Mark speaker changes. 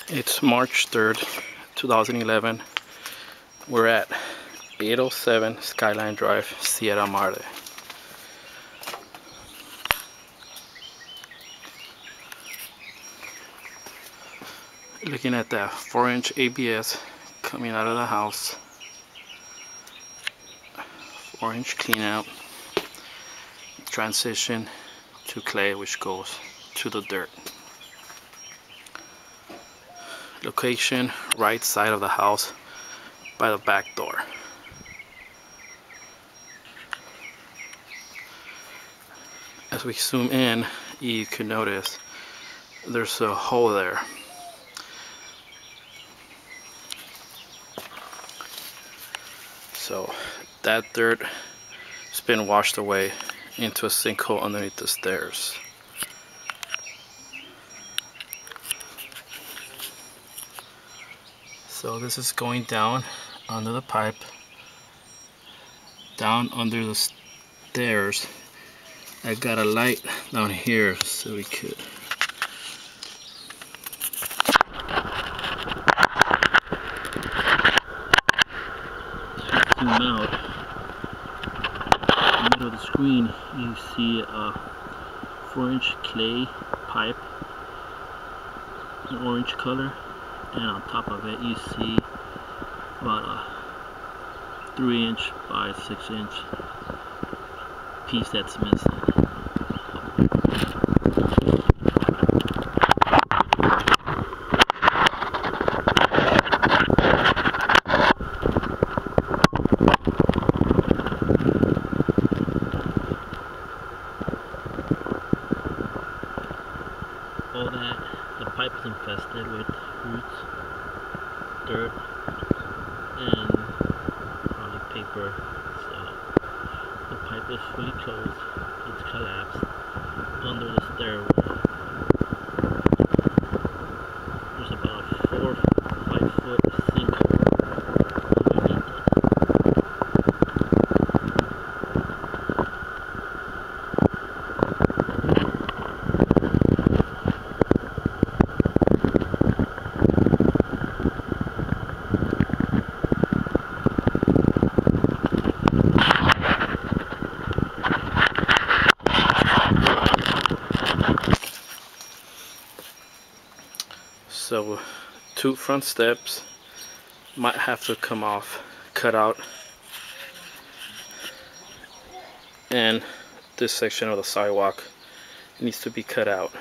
Speaker 1: It's March 3rd, 2011. We're at 807 Skyline Drive, Sierra Madre. Looking at that 4-inch ABS coming out of the house. 4-inch clean out. Transition to clay, which goes to the dirt. Location right side of the house by the back door. As we zoom in, you can notice there's a hole there. So that dirt has been washed away into a sinkhole underneath the stairs. So this is going down under the pipe, down under the stairs. I got a light down here so we could zoom out. In the middle of the screen you see a 4-inch clay pipe, an orange color, and on top of it you see about a 3-inch by 6-inch piece that's missing. All that, the pipe is infested with roots, dirt, and probably paper. So the pipe is fully closed. It's collapsed under the stairwell. There's about a 4 or 5 foot sinkhole underneath it. So 2 front steps might have to come off, cut out, and this section of the sidewalk needs to be cut out.